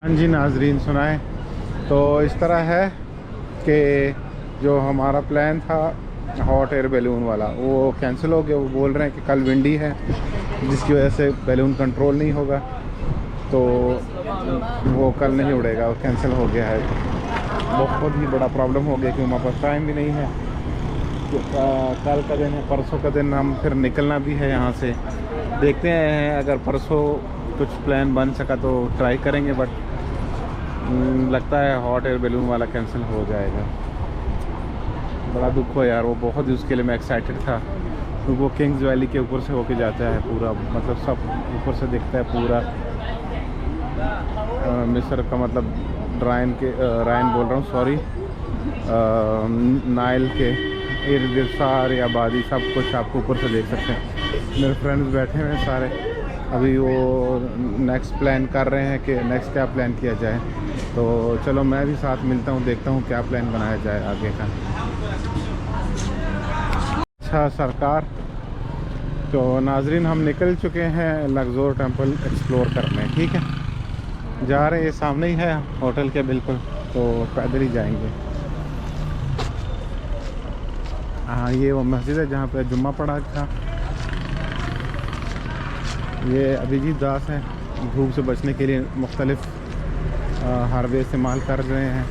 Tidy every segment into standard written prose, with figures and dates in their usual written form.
हाँ जी नाजरीन सुनाए। तो इस तरह है कि जो हमारा प्लान था हॉट एयर बैलून वाला वो कैंसिल हो गया। वो बोल रहे हैं कि कल विंडी है जिसकी वजह से बैलून कंट्रोल नहीं होगा, तो वो कल नहीं उड़ेगा, वो कैंसिल हो गया है। बहुत ही बड़ा प्रॉब्लम हो गया कि हमारे पास टाइम भी नहीं है। तो कल का दिन है, परसों का दिन हम फिर निकलना भी है यहाँ से। देखते हैं अगर परसों कुछ प्लान बन सका तो ट्राई करेंगे, बट लगता है हॉट एयर बैलून वाला कैंसिल हो जाएगा। बड़ा दुख हो यार, वो बहुत ही उसके लिए मैं एक्साइटेड था क्योंकि वो किंग्स वैली के ऊपर से होके जाता है पूरा, मतलब सब ऊपर से दिखता है पूरा। मिस्र का मतलब रायन बोल रहा हूँ, सॉरी। नाइल के इर्द गिर्द सारी आबादी सब कुछ आपको ऊपर से देख सकते हैं। मेरे फ्रेंड्स बैठे हुए हैं सारे, अभी वो नेक्स्ट प्लान कर रहे हैं कि नेक्स्ट क्या प्लान किया जाए। तो चलो मैं भी साथ मिलता हूँ, देखता हूँ क्या प्लान बनाया जाए आगे का। अच्छा सरकार, तो नाजरीन हम निकल चुके हैं लक्सोर टेंपल एक्सप्लोर करने। ठीक है, जा रहे हैं, ये सामने ही है होटल के बिल्कुल, तो पैदल ही जाएंगे। हाँ ये वो मस्जिद है जहाँ पे जुम्मा पड़ा था। ये अभिजीत दास हैं, धूप से बचने के लिए मुख्तलिफ हार्वे इस्तेमाल कर रहे हैं।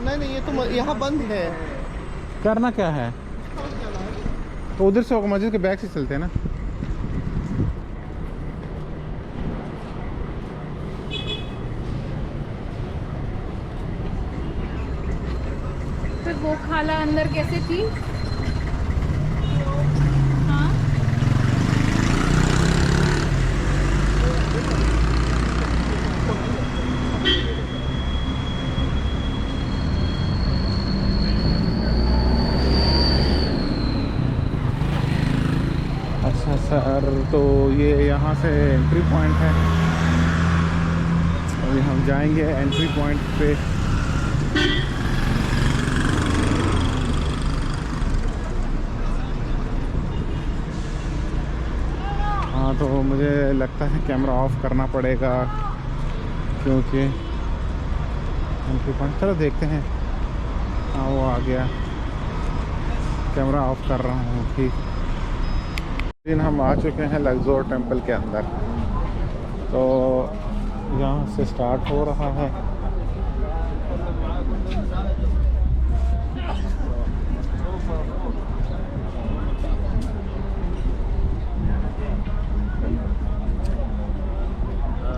नहीं ये तो यहाँ बंद है। करना क्या है, तो उधर से मस्जिद के बैक से चलते हैं ना। फिर वो खाला अंदर कैसे थी? हाँ अच्छा सर, तो ये यहाँ से एंट्री पॉइंट है। अभी हम जाएंगे एंट्री पॉइंट पे। हाँ तो मुझे लगता है कैमरा ऑफ करना पड़ेगा क्योंकि एंट्री पॉइंट, चलो देखते हैं। हाँ वो आ गया, कैमरा ऑफ कर रहा हूँ। ठीक, हम आ चुके हैं लक्सोर टेंपल के अंदर। तो यहाँ से स्टार्ट हो रहा है।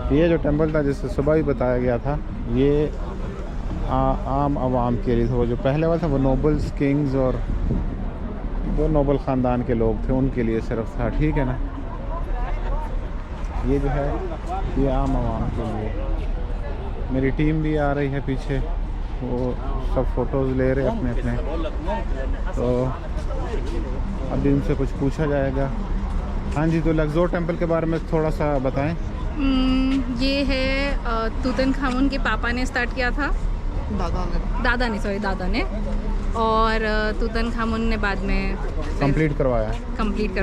ये जो टेंपल था जिससे सुबह ही बताया गया था, ये आम आवाम के लिए था। वो जो पहले वाला था वो नोबल्स, किंग्स और जो नोबल ख़ानदान के लोग थे उनके लिए सिर्फ था। ठीक है ना, ये जो है ये आम आवाम के लिए। मेरी टीम भी आ रही है पीछे, वो सब फ़ोटोज़ ले रहे अपने अपने। तो अभी उनसे कुछ पूछा जाएगा। हाँ जी, तो लक्सोर टेंपल के बारे में थोड़ा सा बताएं। ये है तूतनखामुन के पापा ने स्टार्ट किया था। दादा ने और तूतनखामुन ने बाद में कंप्लीट करवाया।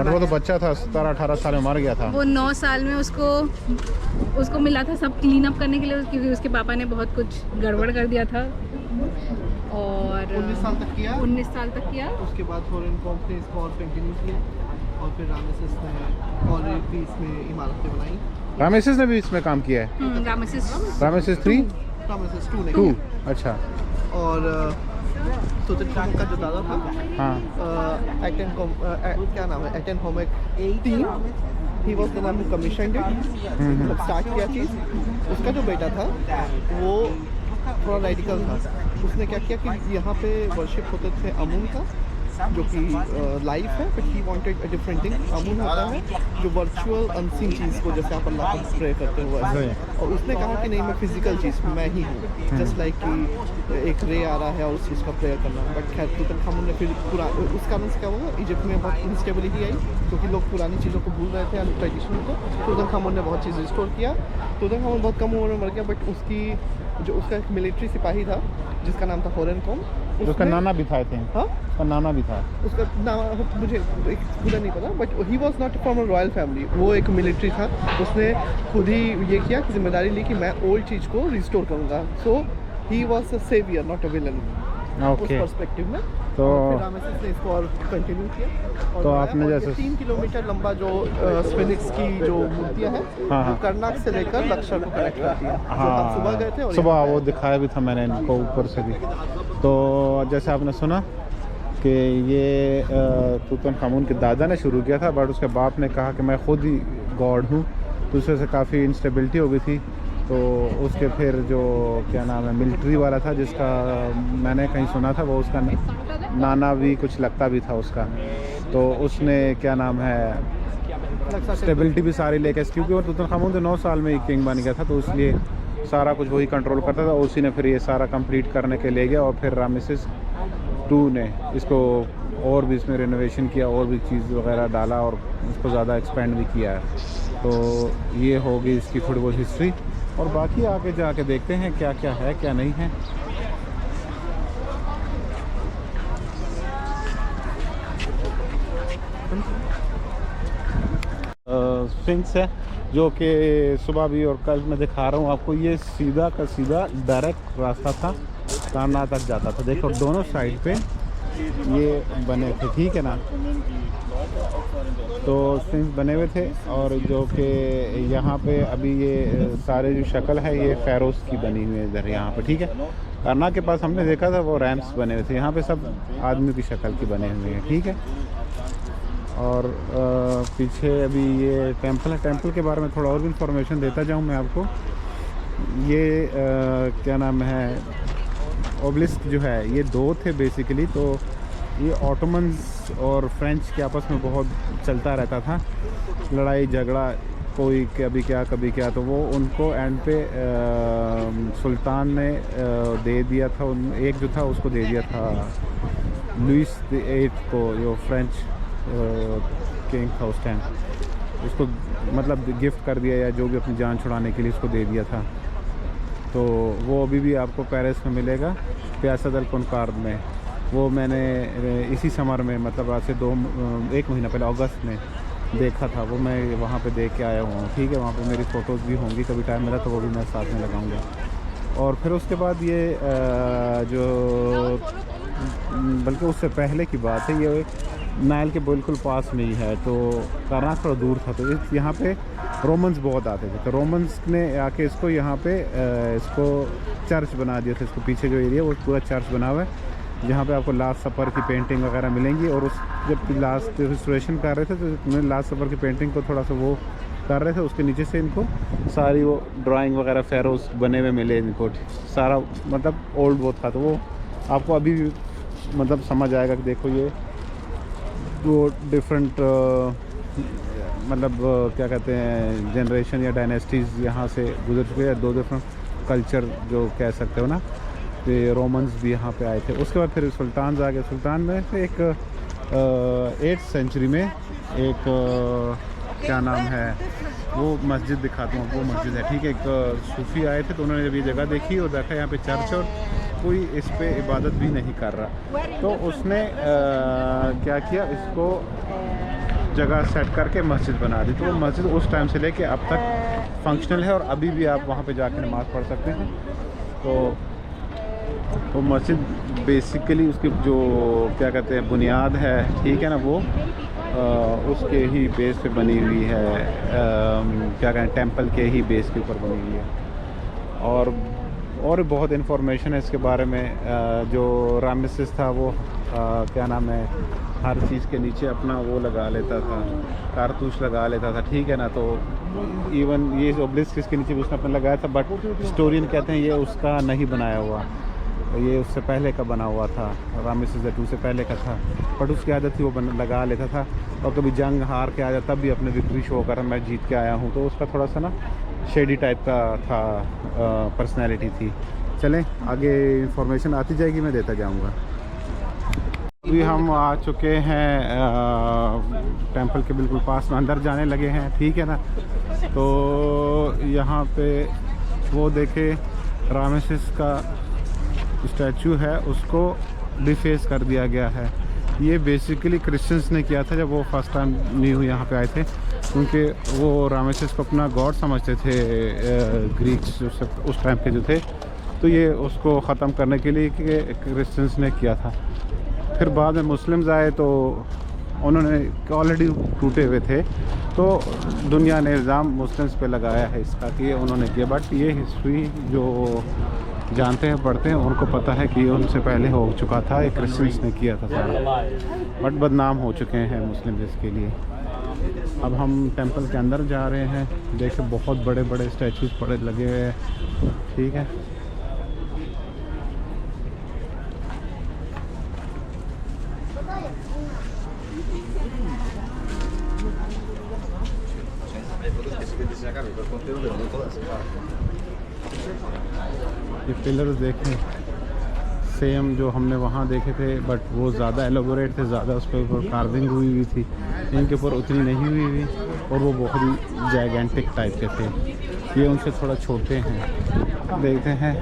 वो तो बच्चा था, 17-18 साल में मर गया था। वो 9 साल में उसको मिला था सब क्लीन अप करने के लिए, क्योंकि उसके पापा ने बहुत कुछ गड़बड़ कर दिया था। और 19 साल तक किया। 19 साल तक किया। उसके बाद फॉरेन कंपनीज को और कंटिन्यू किया और फिर रामेसिस ने और भी इसमें इमारतें बनाई। रामेसिस ने भी इसमें काम किया है। रामेसिस 3, रामेसिस 2 ने 2। किया। अच्छा। और तूतनखामुन का जो दादा था, हाँ क्या नाम है, एटेनहोमेक टीम, he was the one who commissioned it, start किया चीज़। उसका जो बेटा था वो थोड़ा रेडिकल था। उसने क्या किया कि यहाँ पे वर्शिप होते थे अमून का, जो कि लाइव है, but he wanted a different thing. Amun होता है जो वर्चुअल अनसीन चीज़ को, जैसे आप अल्लाह को प्रे करते हो ऐसे। और उसने कहा कि नहीं, मैं फिजिकल चीज़ मैं ही हूँ, जस्ट लाइक कि एक रे आ रहा है और उस चीज़ का प्रेयर करना। बट खैर तूतनखामुन ने फिर उस कारण से क्या हुआ, इजिप्ट में बहुत इंस्टेबिलिटी आई क्योंकि लोग पुरानी चीज़ों को भूल रहे थे, ट्रेडिशन को। तूतनखामुन ने बहुत चीज़ रिस्टोर किया। तूतनखामुन बहुत कम उम्र में मर गया, बट उसकी जो उसका एक मिलिट्री सिपाही था जिसका नाम था होरेनकोम। उसका नाना भी था, आई थिंक। हाँ, उसका नाना भी था। उसका नाम मुझे पूरा नहीं पता, but he was not from a royal family. वो एक मिलिट्री था। उसने खुद ही ये किया कि जिम्मेदारी ली कि मैं ओल्ड चीज़ को रिस्टोर करूँगा। So he was a saviour not a villain उस ओके। पर्सपेक्टिव में। तो और फिर रामेसिस ने इसको और कंटिन्यू किया और तो बनाया। आपने और ये जैसे 3 किलोमीटर लंबा जो स्फिनिक्स की जो मूर्तियाँ हैं, हाँ, हाँ। वो कर्नाक से लेकर लक्षण को कनेक्ट करती है। जो हम सुबह गए थे और सुबह यहाँ वो दिखाया भी था मैंने इनको ऊपर से भी। तो जैसे आपने सुना कि ये तूतनखामुन के दादा ने शुरू किया था, बट उसके बाप ने कहा कि मैं खुद ही गॉड हूँ, तो उससे से काफ़ी इंस्टेबिलिटी हो गई थी। तो उसके फिर जो क्या नाम है मिलिट्री वाला था, जिसका मैंने कहीं सुना था, वो उसका नाना भी कुछ लगता भी था उसका। तो उसने क्या नाम है स्टेबिलिटी भी सारी लेके, क्योंकि वो तूतनखामुन तो 9 साल में ही किंग बन गया था, तो इसलिए सारा कुछ वही कंट्रोल करता था। उसी ने फिर ये सारा कंप्लीट करने के ले गया और फिर रामेसिस 2 ने इसको और भी इसमें रिनोवेशन किया, और भी चीज़ वगैरह डाला और इसको ज़्यादा एक्सपेंड भी किया है। तो ये होगी इसकी थोड़ी बहुत हिस्ट्री, और बाकी आगे जाके देखते हैं क्या क्या है क्या नहीं है। स्फिंक्स है जो कि सुबह भी और कल मैं दिखा रहा हूँ आपको। ये सीधा का सीधा डायरेक्ट रास्ता था, सारनाथ तक जाता था। देखो दोनों साइड पे ये बने थे, ठीक है ना। तो स्फिंक्स बने हुए थे, और जो कि यहाँ पे अभी ये सारे जो शक्ल है ये फ़ैरोज़ की बनी हुई है इधर यहाँ पे, ठीक है। करनाक के पास हमने देखा था वो रैम्स बने हुए थे, यहाँ पे सब आदमी की शक्ल की बने हुए हैं, ठीक है। और पीछे अभी ये टेंपल है। टेंपल के बारे में थोड़ा और भी इंफॉर्मेशन देता जाऊँ मैं आपको। ये क्या नाम है ओबलिस्क जो है, ये 2 थे बेसिकली। तो ये ऑटोमन्स और फ्रेंच के आपस में बहुत चलता रहता था, लड़ाई झगड़ा, कोई कभी क्या। तो वो उनको एंड पे सुल्तान ने दे दिया था। एक जो था उसको दे दिया था लुइस VIII को, जो फ्रेंच किंग था उस टाइम। उसको मतलब गिफ्ट कर दिया, या जो भी अपनी जान छुड़ाने के लिए उसको दे दिया था। तो वो अभी भी आपको पेरिस में मिलेगा, प्यासा दल कॉन्कॉर्ड में। वो मैंने इसी समर में, मतलब आज से 1 महीना पहले अगस्त में देखा था। वो मैं वहाँ पे देख के आया हुआ हूँ, ठीक है। वहाँ पे मेरी फ़ोटोज़ भी होंगी, कभी टाइम मिला तो वो भी मैं साथ में लगाऊंगा। और फिर उसके बाद ये जो बल्कि उससे पहले की बात है, ये नाइल के बिल्कुल पास में ही है। तो करनाक थोड़ा दूर था, तो यहाँ पे रोमन्स बहुत आते थे। तो रोमन्स ने आके इसको यहाँ पे इसको चर्च बना दिया था। इसको पीछे जो एरिया वो पूरा चर्च बना हुआ है, जहाँ पे आपको लास्ट सपर की पेंटिंग वगैरह मिलेंगी। और उस जब लास्ट रिस्टोरेशन कर रहे थे तो उन्होंने लास्ट सपर की पेंटिंग को थोड़ा सा वो कर रहे थे, उसके नीचे से इनको सारी वो ड्राइंग वगैरह फ़ैरोज़ बने हुए मिले इनको, सारा मतलब ओल्ड वो था। तो वो आपको अभी भी मतलब समझ आएगा कि देखो ये वो डिफरेंट मतलब क्या कहते हैं जनरेशन या डायनेस्टीज़ यहाँ से गुजर चुके हैं। 2 डिफरेंट कल्चर जो कह सकते हो ना। तो रोमन्स भी यहाँ पे आए थे। उसके बाद फिर सुल्तान आ गए। सुल्तान में से एक 8th सेंचुरी में एक क्या नाम है वो मस्जिद दिखाता हूँ। वो मस्जिद है, ठीक है। एक सूफ़ी आए थे, तो उन्होंने जब ये जगह देखी और देखा यहाँ पे चर्च और कोई इस पे इबादत भी नहीं कर रहा, तो उसने क्या किया, इसको जगह सेट करके मस्जिद बना दी। तो वो मस्जिद उस टाइम से लेके अब तक फंक्शनल है, और अभी भी आप वहाँ पे जाकर नमाज़ पढ़ सकते हैं। तो वो मस्जिद बेसिकली उसकी जो क्या कहते हैं बुनियाद है, ठीक है ना, वो उसके ही बेस पे बनी हुई है। क्या कहें टेंपल के ही बेस के ऊपर बनी हुई है। और बहुत इन्फॉर्मेशन है इसके बारे में। जो रामेसिस था वो क्या नाम है हर चीज़ के नीचे अपना वो लगा लेता था, कारतूस लगा लेता था, ठीक है ना। तो इवन ये ओबलिस्क इसके नीचे भी उसने अपना लगाया था, बट हिस्टोरियन कहते हैं ये उसका नहीं बनाया हुआ, ये उससे पहले का बना हुआ था, रामेसिस II से पहले का था। बट उसकी आदत थी वो लगा लेता था, और कभी जंग हार के आ जाता तब भी अपने विक्ट्री शो कर मैं जीत के आया हूँ। तो उसका थोड़ा सा ना शेडी टाइप का था, पर्सनैलिटी थी। चलें आगे इंफॉर्मेशन आती जाएगी, मैं देता जाऊँगा। अभी हम आ चुके हैं टेंपल के बिल्कुल पास में, अंदर जाने लगे हैं, ठीक है ना। तो यहाँ पे वो देखे रामेसिस का स्टैचू है उसको डिफेस कर दिया गया है। ये बेसिकली क्रिश्चियंस ने किया था जब वो फर्स्ट टाइम न्यू यहाँ पे आए थे, क्योंकि वो रामेसिस को अपना गॉड समझते थे ग्रीक्स उस टाइम के जो थे। तो ये उसको ख़त्म करने के लिए कि क्रिश्चियंस ने किया था। फिर बाद में मुस्लिम्स आए तो उन्होंने ऑलरेडी टूटे हुए थे, तो दुनिया ने इल्ज़ाम मुस्लिम्स पे लगाया है इसका कि उन्होंने किया। बट ये हिस्ट्री जो जानते हैं पढ़ते हैं उनको पता है कि उनसे पहले हो चुका था, एक क्रिश्चियंस ने किया था सारा, बट बदनाम हो चुके हैं मुस्लिम इसके लिए। अब हम टेंपल के अंदर जा रहे हैं। देखिए बहुत बड़े बड़े स्टैचूज पड़े लगे हुए हैं, ठीक है। ये पिलर्स देखें सेम जो हमने वहाँ देखे थे, बट वो ज़्यादा एलोबोरेट थे, ज़्यादा उस पर ऊपर कार्विंग हुई हुई थी। इनके ऊपर उतनी नहीं हुई हुई और वो बहुत ही जायगेंटिक टाइप के थे। ये उनसे थोड़ा छोटे हैं। देखते हैं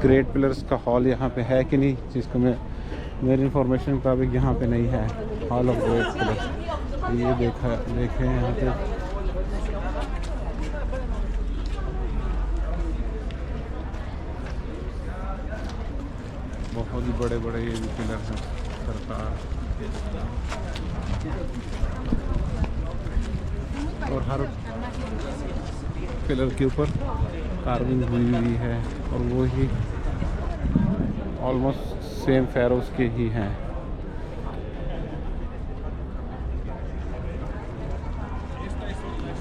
ग्रेट पिलर्स का हॉल यहाँ पे है कि नहीं, जिसको मेरी इंफॉर्मेशन के मुताबिक यहाँ पे नहीं है हॉल ऑफ ग्रेट पिलर्स। ये देखें यहाँ पे बहुत ही बड़े बड़े ये भी पिलर हैं सरकार, और हर पिलर के ऊपर कार्विंग हुई हुई है और वो ही ऑलमोस्ट सेम फेरोस के ही हैं।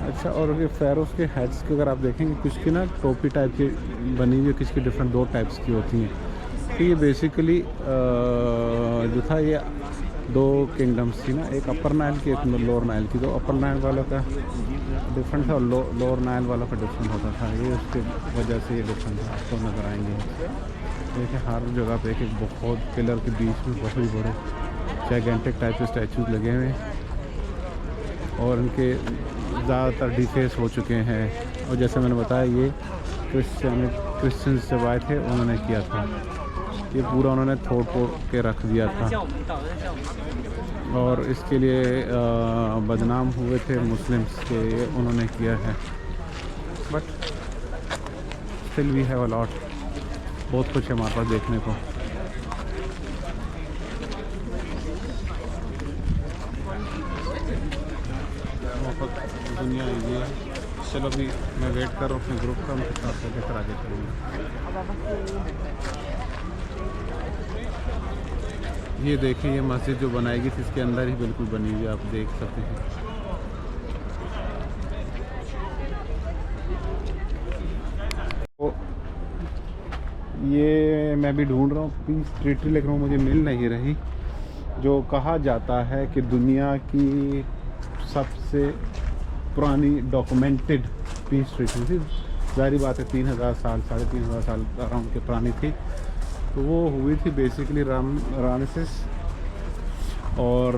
अच्छा, और ये फेरोस के हेड्स के अगर आप देखेंगे कुछ की ना टोपी टाइप की बनी हुई है, किसकी डिफरेंट दो टाइप्स की होती हैं। तो ये बेसिकली जो था ये दो किंगडम्स थी ना, एक अपर नाइल की एक लोअर नाइल की। तो अपर नाइल वालों का डिफरेंट था और लोअर नाइल वालों का डिफरेंट होता था। ये उसके वजह से ये डिफरेंट था, आपको नज़र आएंगे। देखिए हर जगह पे एक बहुत पिलर के बीच में बहुत ही बड़े जायगेंटिक टाइप के स्टैचूज लगे हुए हैं और इनके ज़्यादातर डिफेस हो चुके हैं। और जैसे मैंने बताया ये क्रिश्चियंस जब आए थे उन्होंने किया था। ये पूरा उन्होंने तोड़ के रख दिया था और इसके लिए बदनाम हुए थे मुस्लिम्स के, उन्होंने किया है। But still we have a lot, बहुत कुछ है हमारे पास देखने को। दुनिया ये है। चलो अभी मैं वेट कर रहा हूँ अपने ग्रुप का, उनके साथ लेकर आगे चलूँगा। ये देखिए ये मस्जिद जो बनाएगी थी इसके अंदर ही बिल्कुल बनी हुई, आप देख सकते हैं। तो ये मैं भी ढूंढ रहा हूँ पीस ट्रीटी, लेकिन वो मुझे मिल नहीं रही। जो कहा जाता है कि दुनिया की सबसे पुरानी डॉक्यूमेंटेड पीस ट्रीटी थी। जारी बात है 3000 साल 3500 साल अराउंड के पुरानी थी। तो वो हुई थी बेसिकली रामेसिस और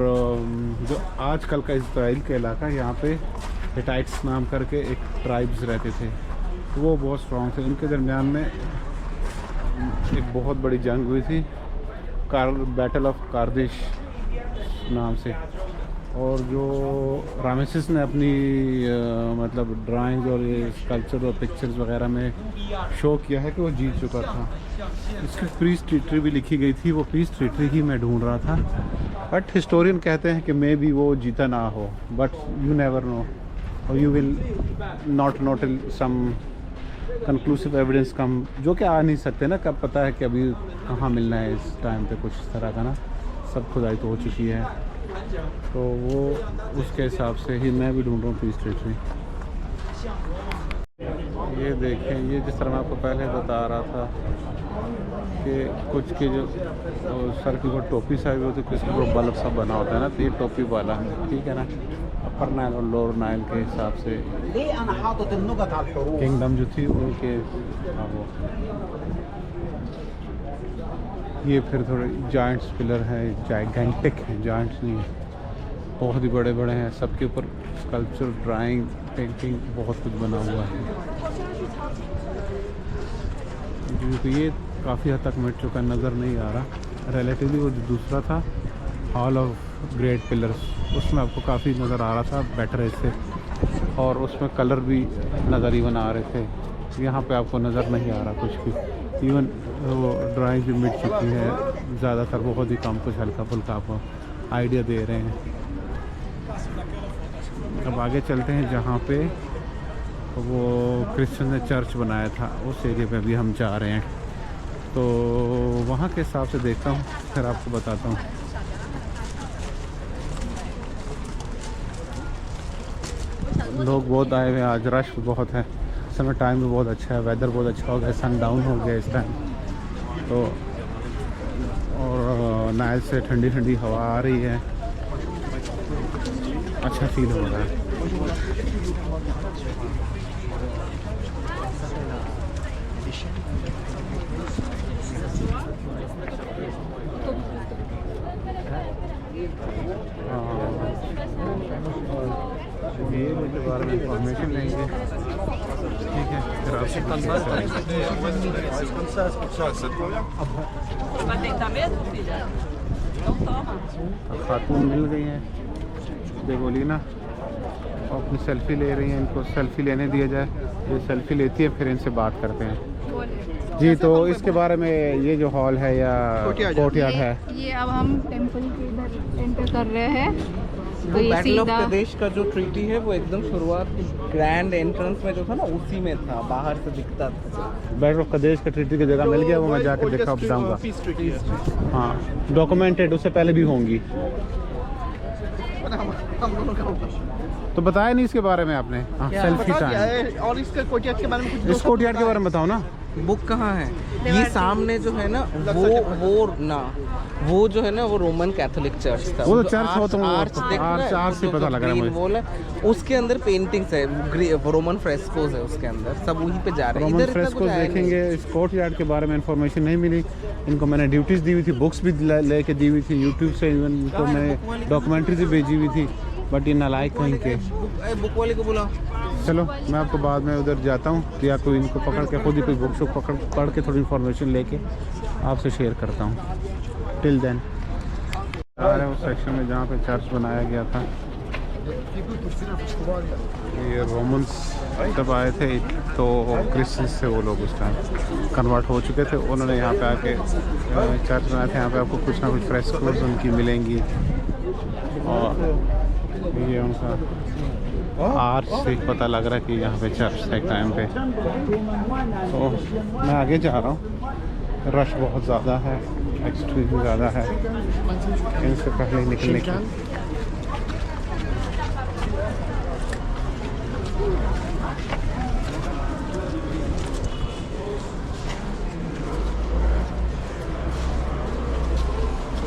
जो आजकल का इज़राइल का इलाका, यहाँ पे हिटाइट्स नाम करके एक ट्राइब्स रहते थे। तो वो बहुत स्ट्रॉन्ग थे। इनके दरमियान में एक बहुत बड़ी जंग हुई थी, बैटल ऑफ कार्दिश नाम से। और जो रामेसिस ने अपनी मतलब ड्राइंग्स और ये स्कल्पचर और पिक्चर्स वगैरह में शो किया है कि वो जीत चुका था। इसकी पीस ट्रीटी भी लिखी गई थी, वो पीस ट्रीटी ही मैं ढूंढ रहा था। बट हिस्टोरियन कहते हैं कि मे बी वो जीता ना हो, बट यू नेवर नो और you will not know till some conclusive evidence come, जो कि आ नहीं सकते ना, कब पता है कि अभी कहाँ मिलना है इस टाइम पे कुछ इस तरह का ना, सब खुदाई तो हो चुकी है। तो वो उसके हिसाब से ही मैं भी ढूंढ रहा हूँ पीस ट्रीटी। ये देखें, ये जिस तरह मैं आपको पहले बता रहा था कि कुछ के जो सर के ऊपर टोपी सा भी होती है, किसके ऊपर बल्ब सा बना होता है ना, तो ये टोपी वाला है, ठीक है ना। अपर नाइल और लोअर नाइल के हिसाब से किंगडम जो थी उनके वो। ये फिर थोड़े जाइंट्स पिलर हैं, जाइगेंटिक हैं, जाइंट्स नहीं है, बहुत ही बड़े बड़े हैं। सबके ऊपर स्कल्पचर, ड्राइंग, पेंटिंग बहुत कुछ बना हुआ है। क्योंकि ये काफ़ी हद तक मिट चुका, नज़र नहीं आ रहा रिलेटिवली। वो जो दूसरा था हॉल ऑफ ग्रेट पिलर्स, उसमें आपको काफ़ी नज़र आ रहा था बेटर इससे, और उसमें कलर भी नज़र इवन आ रहे थे। यहाँ पे आपको नज़र नहीं आ रहा कुछ भी, इवन वो ड्राइंग भी मिट चुकी है ज़्यादातर, बहुत ही कम, कुछ हल्का फुल्का आपको आइडिया दे रहे हैं। अब आगे चलते हैं जहाँ पे वो क्रिश्चियन ने चर्च बनाया था, उस एरिया पे भी हम जा रहे हैं। तो वहाँ के हिसाब से देखता हूँ, फिर आपको बताता हूँ। लोग बहुत आए हुए हैं आज, रश बहुत है। समय टाइम भी बहुत अच्छा है, वेदर बहुत अच्छा हो गया, सन डाउन हो गया इस टाइम तो, और नाइल से ठंडी ठंडी हवा आ रही है, अच्छा फील हो रहा है। ये के बारे में इंफॉर्मेशन लेंगे, ठीक है, फिर आपसे खातून मिल गई हैं बेगोलिना, और अपनी सेल्फ़ी ले रही हैं। इनको सेल्फ़ी लेने दिया जाए, ये सेल्फ़ी लेती है, फिर इनसे बात करते हैं जी। तो इसके बारे में, ये जो हॉल है या कोर्टयार्ड है, ये अब हम टेंपल के इधर एंटर कर रहे हैं। तो ये बैटल ऑफ सीधा प्रदेश का जो ट्रीटी है वो एकदम शुरुआत ग्रैंड एंट्रेंस में जो था ना, उसी में था, बाहर से दिखता था। बैटल ऑफ प्रदेश का ट्रीटी की जगह मिल गया, वो मैं जाके देखा बताऊँगा। हाँ, डॉक्यूमेंटेड उससे पहले भी होंगी। हम दोनों का होगा। तो बताया नहीं इसके बारे में आपने? हाँ, सेल्फी टाइम। और इसका कोर्टयार्ड के बारे में कुछ इस कोर्टयार्ड के बारे में बताओ ना। बुक कहाँ है? ये सामने जो है ना, वो जो है ना, वो रोमन कैथोलिक चर्च था। वो तो चर्च हो, तो आर्च से पता लग रहा है मुझे। उसके अंदर पेंटिंग्स है, रोमन फ्रेस्कोस है उसके अंदर, सब वहीं पे जा रहे हैं। रोमन फ्रेस्कोस देखेंगे। इस कोर्टयार्ड के बारे में इंफॉर्मेशन नहीं मिली इनको। मैंने ड्यूटीज़ दी हुई थी, बुक्स भी लेके दी हुई थी यूट्यूब से, इवन इनको मैंने डॉक्यूमेंट्रीज भी भेजी हुई थी, बट ये नालायक कहीं के। बुक वाले को बुलाओ। चलो, मैं आपको बाद में उधर जाता हूँ, या कोई इनको पकड़ के खुद ही कोई बुक शॉप पढ़ के थोड़ी इन्फॉर्मेशन लेके आपसे शेयर करता हूँ। टिल देन आ रहे हैं उस सेक्शन में जहाँ पे चर्च बनाया गया था। ये रोमन्स जब आए थे तो क्रिश्चियंस से वो लोग उस टाइम कन्वर्ट हो चुके थे, उन्होंने यहाँ पे आके चर्च बनाया था। यहाँ पे आपको कुछ ना कुछ फ्रेस्कोस उनकी मिलेंगी, और ये उनका आर्च से पता लग रहा है कि यहाँ पे चर्च था एक टाइम पे। तो मैं आगे जा रहा हूँ, रश बहुत ज़्यादा है, एक्सट्रीम ज़्यादा है, इनसे पहले निकलने की।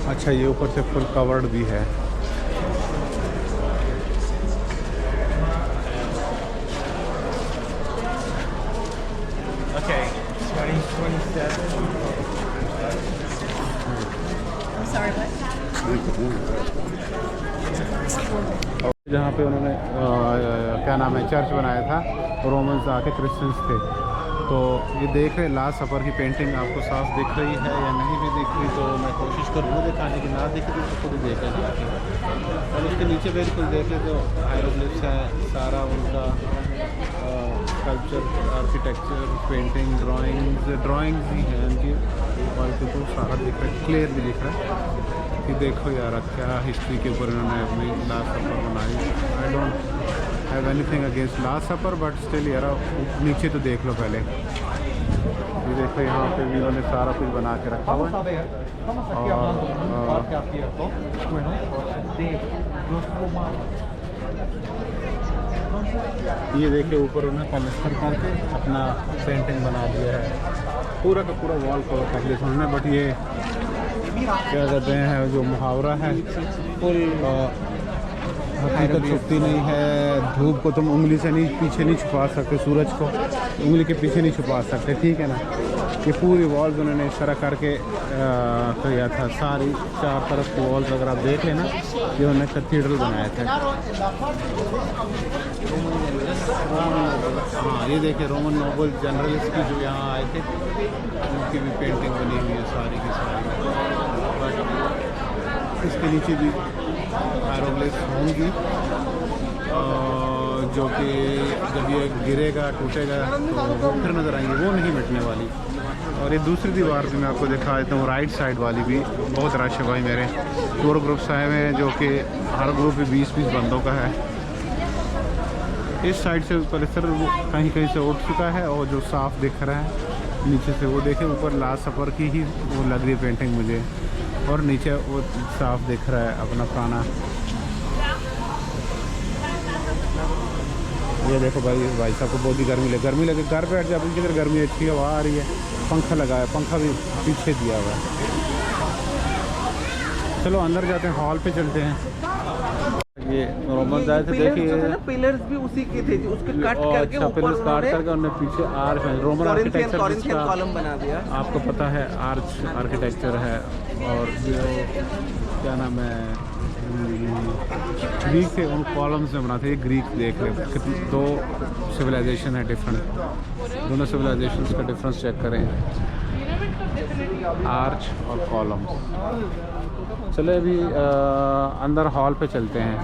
अच्छा, ये ऊपर से फुल कवर्ड भी है। Okay, 2027. I'm sorry, what? जहाँ पे उन्होंने क्या नाम है, चर्च बनाया था, रोमन्स आके क्रिश्चियंस थे। तो ये देख रहे, लास्ट सफर की पेंटिंग आपको साफ दिख रही है या नहीं भी दिख रही, तो मैं कोशिश करूँगा दिखाने की। ना दिख रही तो खुद देख लें, और उसके नीचे बिल्कुल देख ले तो हायरोग्लिफ्स है, सारा उनका स्कल्पचर, आर्किटेक्चर, पेंटिंग, ड्राइंग्स ही हैं उनकी, और तो सारा दिख रहा है, क्लियर भी दिख रहा है कि देखो यार क्या हिस्ट्री के ऊपर इन्होंने अपनी लास्ट सफर बनाई। I don't have anything against last suffer, but still यार नीचे तो देख लो पहले। ये देखो, यहाँ पे भी उन्होंने सारा कुछ बना के रखा हुआ है, और ये देखिए ऊपर उन्होंने पलस्तर करके अपना पेंटिंग बना दिया है, पूरा का पूरा वॉल कवर कर लिया उन्होंने। बट ये क्या कहते हैं, जो मुहावरा है, फुल हकीकत छुपती नहीं है। धूप को तुम उंगली से नहीं, पीछे नहीं छुपा सकते, सूरज को उंगली के पीछे नहीं छुपा सकते, ठीक है ना। ये पूरी वॉल्स उन्होंने इस तरह करके किया था, सारी चार तरफ की वॉल्स अगर आप देख लेना, ये उन्होंने कैथीड्रल बनाया था। हाँ ये देखिए रोमन नोबल जनरल्स की जो यहाँ आए थे उनकी भी पेंटिंग बनी हुई है सारी की सारी। बट इसके नीचे भी हायरोग्लिफ्स होंगी जो कि जब ये गिरेगा टूटेगा तो वो फिर नज़र आएंगे, वो नहीं मिटने वाली। और ये दूसरी दीवार भी मैं आपको दिखा देता हूँ, राइट साइड वाली भी बहुत रश है भाई। मेरे टूर ग्रुप्स आए हुए हैं जो कि हर ग्रुप में 20-20 बंदों का है। इस साइड से परिसर कहीं कहीं से उठ चुका है और जो साफ दिख रहा है नीचे से वो देखें, ऊपर लास्ट सफ़र की ही वो लग रही है पेंटिंग मुझे, और नीचे वो साफ दिख रहा है अपना पुराना। ये देखो भाई साहब को बहुत ही गर्मी लगे, घर पे बैठ जाए अपनी किधर गर्मी अच्छी हवा आ रही है, पंखा लगा है, पंखा भी पीछे दिया हुआ है। चलो अंदर जाते हैं, हॉल पे चलते हैं। ये रोमन आए थे, देखिए पिलर्स भी उसी के थे, उसके कट करके ऊपर पिलर्स काट करके उन्होंने पीछे आर्च है, रोमन आर्किटेक्चर जिसका कॉलम बना दिया आपको पता है, आर्च आर्किटेक्चर है। और जो क्या नाम है ग्रीक थे, उन कॉलम्स में बनाते, ये ग्रीक देख रहे कितनी दो सिविलाइजेशन है डिफरेंट, दोनों सिविलाइजेशन का डिफरेंस चेक करें, आर्च और कॉलम। चले अभी अंदर हॉल पे चलते हैं,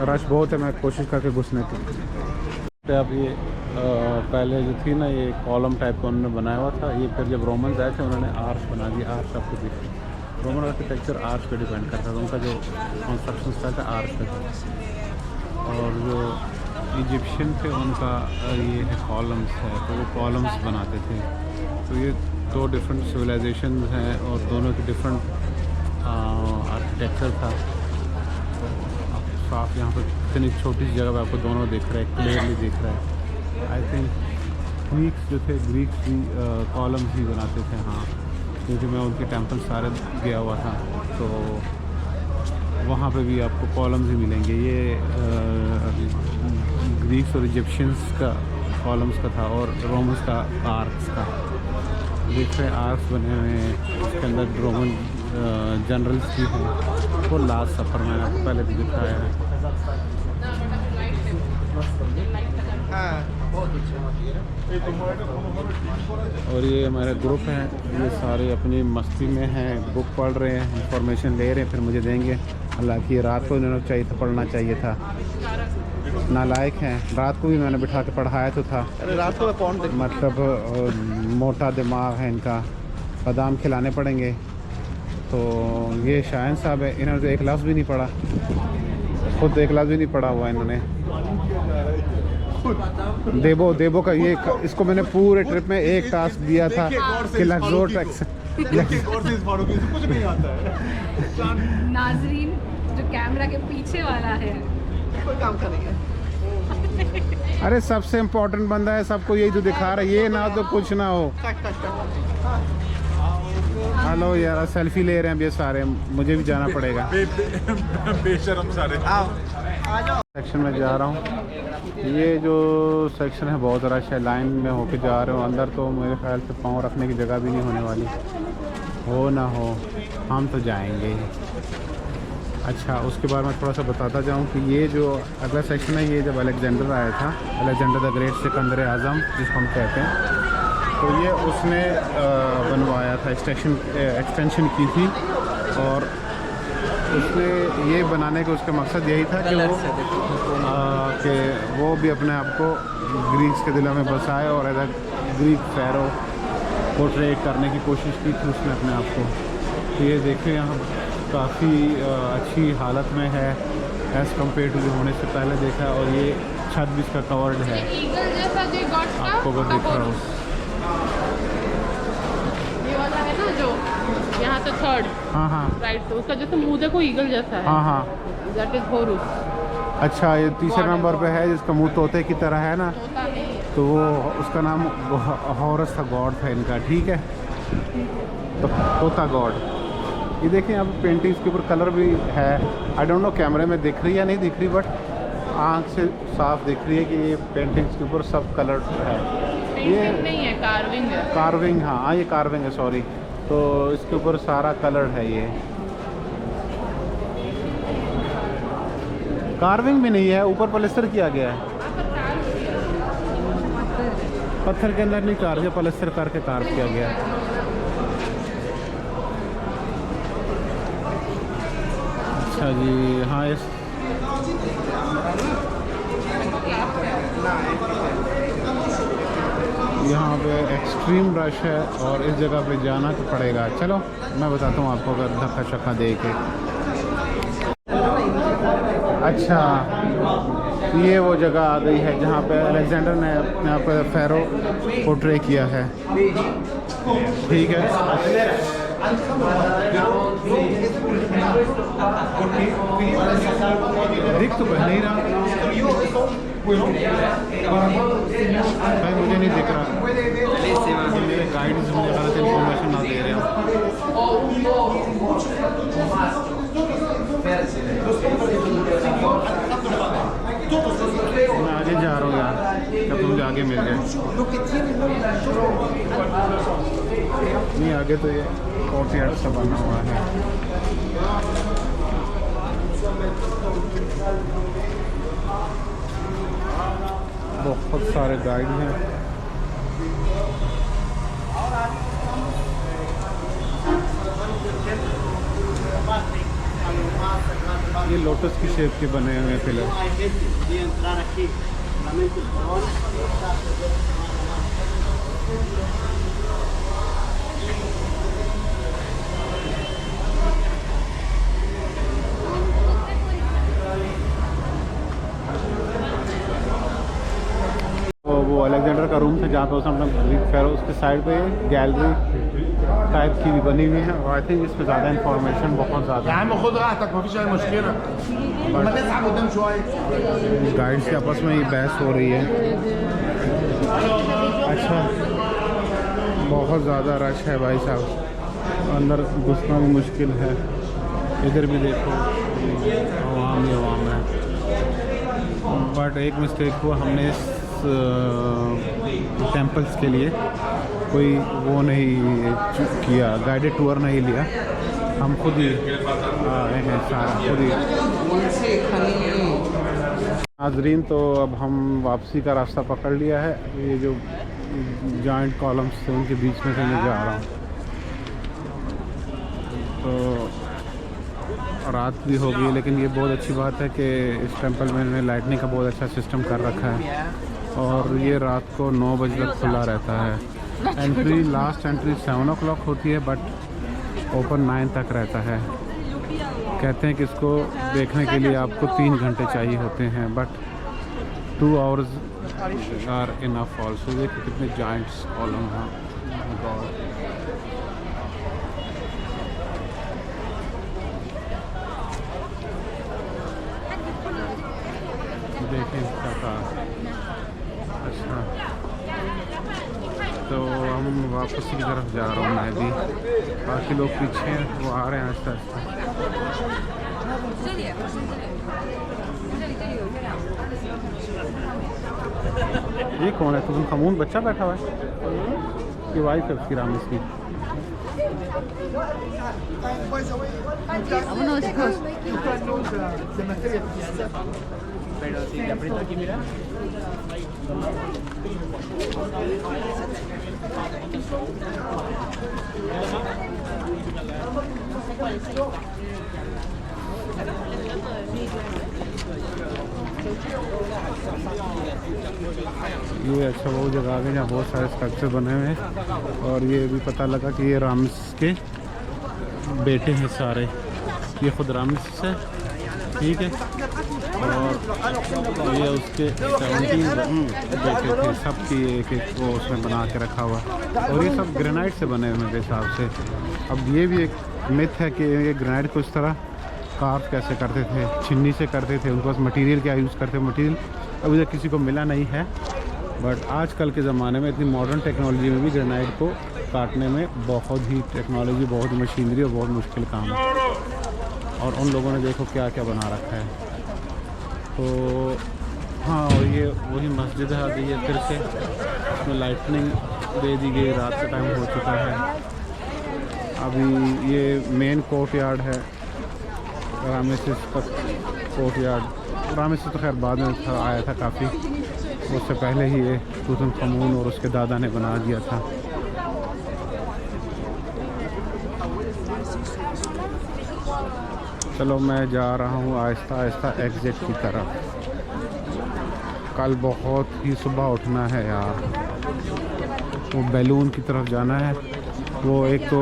रश बहुत है, मैं कोशिश करके घुसने की। अब ये पहले जो थी ना ये कॉलम टाइप का उन्होंने बनाया हुआ था, ये फिर जब रोमन्स आए थे उन्होंने आर्च बना दिया। आर्च आपको दिख, रोमन आर्किटेक्चर आर्च पे डिपेंड करता था, उनका जो कंस्ट्रक्शन स्टाइल था आर्च पे था। और जो इजिप्शियन थे उनका ये है कॉलम्स है, तो वो कॉलम्स बनाते थे। तो ये दो डिफरेंट सिविलाइजेशन हैं और दोनों की डिफरेंट आर्किटेक्चर था। साफ यहाँ पर इतनी छोटी सी जगह पे आपको दोनों दिख रहा है, क्लियरली दिख रहा है। आई थिंक ग्रीक्स जो थे, ग्रीक्स भी कॉलम्स ही बनाते थे। हाँ, क्योंकि मैं उनके टेंपल सारे गया हुआ था, तो वहाँ पे भी आपको कॉलम्स ही मिलेंगे। ये ग्रीक्स और इजिप्शियंस का कॉलम्स का था और रोमन्स का आर्क्स का। देख रहे आर्क्स बने हुए हैं, उसके अंदर रोमन जनरल्स भी हैं। वो लास्ट सफ़र मैंने आपको पहले भी दिखाया है। और ये हमारे ग्रुप हैं, ये सारे अपनी मस्ती में हैं, बुक पढ़ रहे हैं, इंफॉर्मेशन ले रहे हैं, फिर मुझे देंगे। हालांकि ये रात को इन्होंने चाहिए था, पढ़ना चाहिए था, नालायक हैं। रात को भी मैंने बिठा के पढ़ाया तो था। रात को कौन मतलब मोटा दिमाग है इनका, बादाम खिलाने पड़ेंगे। तो ये शायन साहब है, इन्होंने तो एक लफ्ज़ भी नहीं पढ़ा, खुद एक लफ्ज़ भी नहीं पढ़ा हुआ इन्होंने। देबो का ये इसको मैंने पूरे ट्रिप में एक टास्क दिया था कि लफ्ज़ों टैक्स कुछ नहीं आता है। नाजरीन जो कैमरा के पीछे वाला है कोई काम करेंगे। अरे सबसे इम्पोर्टेंट बंदा है, सबको यही तो दिखा रहा है, ये ना तो कुछ ना हो। हेलो यार, सेल्फी ले रहे हैं अब ये सारे, मुझे भी जाना पड़ेगा। बेशरम सारे। सेक्शन में जा रहा हूँ, ये जो सेक्शन है बहुत रश है, लाइन में होके जा रहे हो अंदर, तो मेरे ख्याल से पाँव रखने की जगह भी नहीं होने वाली। हो ना हो हम तो जाएंगे ही। अच्छा, उसके बाद मैं थोड़ा सा बताता जाऊँ कि ये जो अगला सेक्शन है, ये जब अलेक्जेंडर आया था, अलेक्जेंडर द ग्रेट सिकंदर आज़म जिसको हम कहते हैं, तो ये उसने बनवाया था, एक्सटेंशन की थी। और उसने ये बनाने का उसका मकसद यही था कि वो भी अपने आप को ग्रीक्स के दिलों में बसाए और as a Greek pharaoh portrait करने की कोशिश की थी उसने अपने आप को। तो ये देखें यहाँ काफ़ी अच्छी हालत में है एज़ कम्पेयर टू जो होने से पहले देखा, और ये छत भी इसका कवर्ड है, आपको वो दिख रहा हो। ये वाला है ना जो यहाँ से थर्ड, हाँ हाँ राइट, तो उसका जैसे मुंह देखो ईगल जैसा है। हाँ हाँ, दैट इज होरुस। अच्छा, ये तीसरे नंबर पे है जिसका मुंह तोते की तरह है ना, तो वो उसका नाम हॉरस था, गॉड था इनका, ठीक है, तो तोता गॉड। ये देखें अब पेंटिंग्स के ऊपर कलर भी है, आई डोंट नो कैमरे में दिख रही है या नहीं दिख रही, बट आँख से साफ दिख रही है कि ये पेंटिंग्स के ऊपर सब कलर है। पेंटिंग नहीं है, कार्विंग है। कार्विंग, हाँ ये कार्विंग है, सॉरी। तो इसके ऊपर सारा कलर है, ये कार्विंग भी नहीं है, ऊपर पलस्तर किया गया है। पत्थर के अंदर नहीं कार्व, पलस्तर करके कार्व किया गया है। अच्छा जी, हाँ इस यहाँ पे एक्सट्रीम रश है और इस जगह पे जाना तो पड़ेगा। चलो मैं बताता हूँ आपको, अगर धक्का चक्का दे के। अच्छा, ये वो जगह आ गई है जहाँ पे अलेक्जेंडर ने अपने आप फ़ैरो पोर्ट्रे किया है। ठीक है, दिख तो पहले ही रहा भाई, मुझे नहीं दिख रहा। मेरे गाइड्स मुझे गलत इन्फॉर्मेशन ना दे रहे हो। मैं आगे जा रहा हूँ यार, तब मुझे आगे मिल जाए। नहीं आगे तो ये कोर्टयार्ड सा बना हुआ है। बहुत सारे गाइड हैं। ये लोटस की शेप के बने हुए पिलर। वो अलेक्जेंडर का रूम था जहाँ पे उसने अपना ग्रीक फ़ैरो, उसके साइड पे गैलरी टाइप की भी बनी हुई है। और आई थिंक इसमें ज़्यादा इंफॉर्मेशन बहुत ज़्यादा है। गाइड्स के आपस में ये बहस हो रही है। अच्छा, बहुत ज़्यादा रश है भाई साहब, अंदर घुसना भी मुश्किल है। इधर भी देखो आवाम ही आवाम है। बट एक मिस्टेक हुआ, हमने इस टेम्पल्स के लिए कोई वो नहीं किया, गाइडेड टूर नहीं लिया, हम खुद ही आए हैं, सारा खुद ही। नाजरीन, तो अब हम वापसी का रास्ता पकड़ लिया है। ये जो जॉइंट कॉलम्स थे उनके बीच में से मैं जा रहा हूँ। तो रात भी हो गई, लेकिन ये बहुत अच्छी बात है कि इस टेंपल में इन्होंने लाइटनिंग का बहुत अच्छा सिस्टम कर रखा है और ये रात को 9 बजे तक खुला रहता है। एंट्री, लास्ट एंट्री 7 o'clock होती है, बट ओपन 9 तक रहता है। कहते हैं कि इसको देखने के लिए आपको 3 घंटे चाहिए होते हैं, but 2 hours are enough also. देखिए कितने जाइंट्स कॉलम हैं। देखें क्या। अच्छा, तो हम वापस की तरफ जा रहा हूँ मैं भी, बाकी लोग पीछे हैं, वो आ रहे हैं आस्ते आस्ते। ये कौन है? तुम खमून बच्चा बैठा हुआ है, ये वाइफ है उसकी, रामेश की। Pero si te aprieto aquí, mira. ये अच्छा वो जगह आ गई जहाँ बहुत सारे स्ट्रक्चर बने हुए हैं। और ये भी पता लगा कि ये रामस के बेटे हैं सारे, ये खुद रामस है, ठीक है। और ये उसके 17 बेटे थे, सब की एक एक वो उसमें बना के रखा हुआ। और ये सब ग्रेनाइट से बने हुए मेरे हिसाब से। अब ये भी एक मिथ है कि ये ग्रेनाइट को इस तरह कार्व कैसे करते थे, छिन्नी से करते थे, उनके पास मटेरियल क्या यूज़ करते, मटेरियल अभी तक किसी को मिला नहीं है। बट आजकल के ज़माने में इतनी मॉडर्न टेक्नोलॉजी में भी ग्रेनाइट को काटने में बहुत ही टेक्नोलॉजी, बहुत मशीनरी और बहुत मुश्किल काम है। और उन लोगों ने देखो क्या क्या बना रखा है। तो हाँ, और ये वही मस्जिद है अभी ये फिर से इसमें लाइटनिंग दे दी गई, रात का टाइम हो चुका है। अभी ये मेन कोर्ट यार्ड है रामेसिस का कोर्ट यार्ड। रामेसिस तो खैर बाद में आया था काफ़ी, उससे पहले ही ये तूतनखामुन और उसके दादा ने बना दिया था। चलो मैं जा रहा हूँ आहिस्ता आहिस्ता एग्ज़िट की तरफ। कल बहुत ही सुबह उठना है यार, वो बैलून की तरफ जाना है। वो एक तो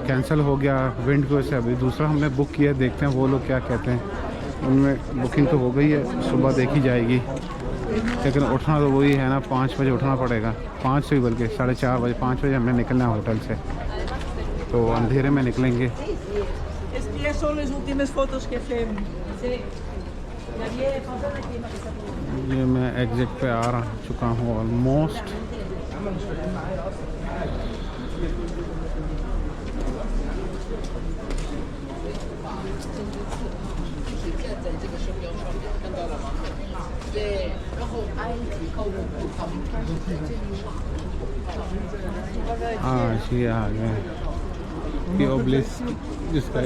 कैंसिल हो गया विंड की वजह से, अभी दूसरा हमने बुक किया, देखते हैं वो लोग क्या कहते हैं। उनमें बुकिंग तो हो गई है, सुबह देखी जाएगी, लेकिन उठना तो वही है ना, 5 बजे उठना पड़ेगा। 5 से ही बल्कि 4:30 बजे, 5 बजे हमने निकलना है होटल से, तो अंधेरे में निकलेंगे। ये मैं एग्ज़िट पे आ चुका हूँ ऑलमोस्ट। ये आ गए कि ओब्लिस्क, जिसका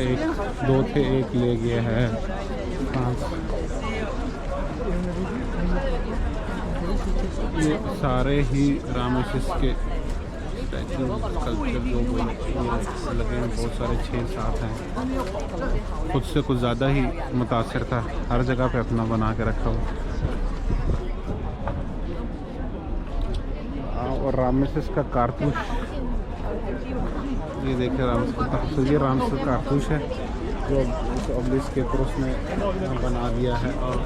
2 थे, एक ले गया है 5। ये सारे ही रामेसिस के स्टैचू कल्चर जो लगे हैं, बहुत सारे 6-7 हैं। खुद से कुछ ज़्यादा ही मुतासिर था, हर जगह पे अपना बना के रखा हुआ। और रामेसिस का कारतूस, ये देखिए रामेसिस का कारतूस, ये रामेसिस का कारतूस है जो ओब्लिस्क के ऊपर उसने बना दिया है। और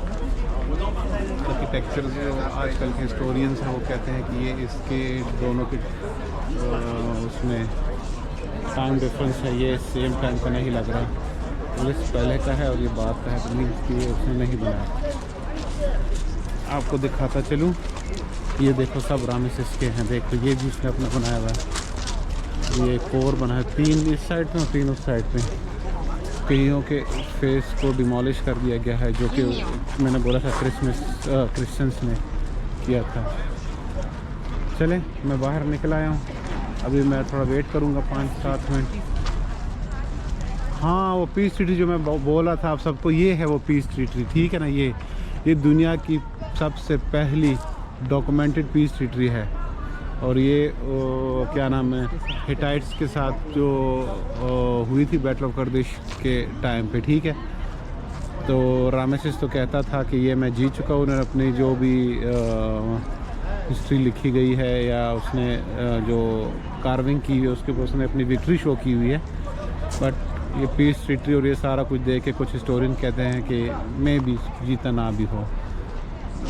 आर्किटेक्चर जो आजकल के हिस्टोरियंस हैं वो कहते हैं कि ये इसके दोनों के उसमें टाइम डिफरेंस है, ये सेम टाइम का नहीं लग रहा। ओब्लिस्क पहले का है और ये बाद का है, तो मीन्स कि ये उसने नहीं बनाया। आपको दिखाता चलूँ, ये देखो सब रामेसिस के हैं। देखो ये भी उसने अपना बनाया हुआ है, ये कोर बना है, 3 इस साइड पे और 3 उस साइड पे। कईयों के फेस को डिमोलिश कर दिया गया है, जो कि मैंने बोला था क्रिश्चियंस ने किया था। चलें, मैं बाहर निकल आया हूँ, अभी मैं थोड़ा वेट करूँगा 5-7 मिनट। हाँ, वो पीस ट्री जो मैं बोला था आप सबको, ये है वो पीस ट्री, ठीक है ना। ये दुनिया की सबसे पहली डॉक्यूमेंटेड पीस ट्री है। और ये क्या नाम है, हिटाइट्स के साथ जो हुई थी बैटल ऑफ करदिश के टाइम पे, ठीक है। तो रामेसिस तो कहता था कि ये मैं जीत चुका हूँ। उन्होंने अपनी जो भी हिस्ट्री लिखी गई है या उसने जो कार्विंग की हुई है उसके ऊपर उसने अपनी विक्ट्री शो की हुई है। बट ये पीस ट्रीटी और ये सारा कुछ देख के कुछ हिस्टोरियन कहते हैं कि मैं भी जीता ना भी हो,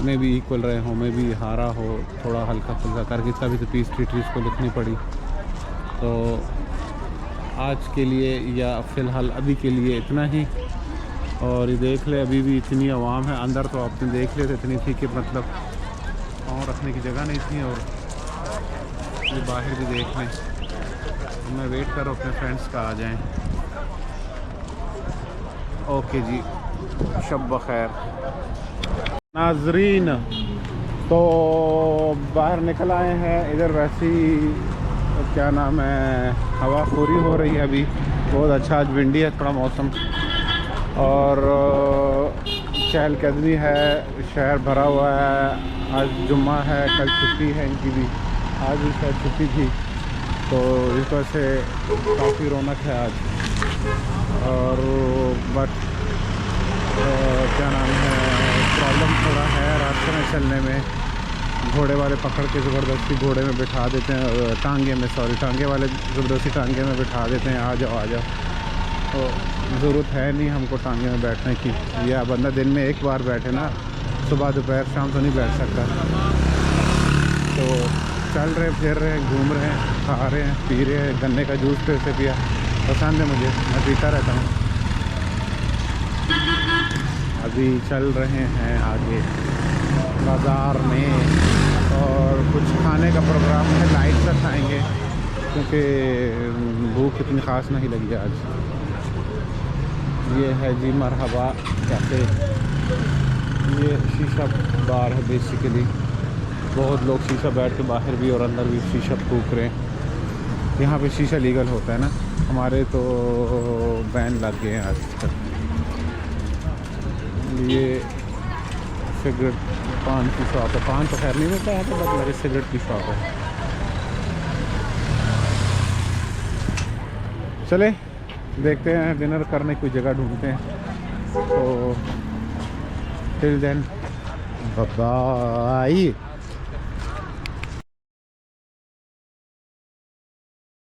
मैं भी इक्वल रहे हो, मैं भी हारा हो, थोड़ा हल्का फुल्का करके तभी तो पीस ट्रीटीज़ को लिखनी पड़ी। तो आज के लिए या फ़िलहाल अभी के लिए इतना ही। और ये देख ले, अभी भी इतनी आवाम है अंदर, तो आपने देख ले, तो इतनी थी कि मतलब पाँव रखने की जगह नहीं थी। और ये बाहर भी देख लें, तो मैं वेट करो अपने फ्रेंड्स का आ जाएं। ओके जी, शब बखैर नाजरीन। तो बाहर निकल आए हैं, इधर वैसी क्या नाम है, हवा पूरी हो रही है अभी, बहुत अच्छा आज विंडी है थोड़ा मौसम। और चहलकदमी है, शहर भरा हुआ है। आज जुम्मा है, कल छुट्टी है इनकी भी, आज भी शायद छुट्टी थी, तो इस वजह से काफ़ी रौनक है आज। और बट क्या नाम है, प्रॉब्लम थोड़ा है रास्ते में चलने में। घोड़े वाले पकड़ के ज़बरदस्ती घोड़े में बिठा देते हैं, टांगे वाले ज़बरदस्ती टांगे में बिठा देते हैं, आ जाओ आ जाओ। तो ज़रूरत है नहीं हमको टांगे में बैठने की, या बंदा दिन में एक बार बैठे ना, सुबह दोपहर शाम तो नहीं बैठ सकता। तो चल रहे, फिर रहे, घूम रहे हैं, खा रहे हैं, पी रहे हैं। गन्ने का जूस फिर से पिया, पसंद है मुझे, मैं पीता रहता हूँ। अभी चल रहे हैं आगे बाज़ार में, और कुछ खाने का प्रोग्राम है, लाइट से खाएंगे क्योंकि भूख इतनी ख़ास नहीं लगी आज। ये है जी मरहबा कैफ़े, ये शीशा बार है बेसिकली। बहुत लोग शीशा बैठ के बाहर भी और अंदर भी शीशा फूक रहे हैं। यहाँ पे शीशा लीगल होता है ना, हमारे तो बैन लग गए हैं आज तक। ये सिगरेट पान की शॉप है। पान तो खैर नहीं मिलता यहाँ पे, बट मेरे सिगरेट की शॉप है। चले देखते हैं, डिनर करने की जगह ढूंढते हैं। तो टिल देन बाय।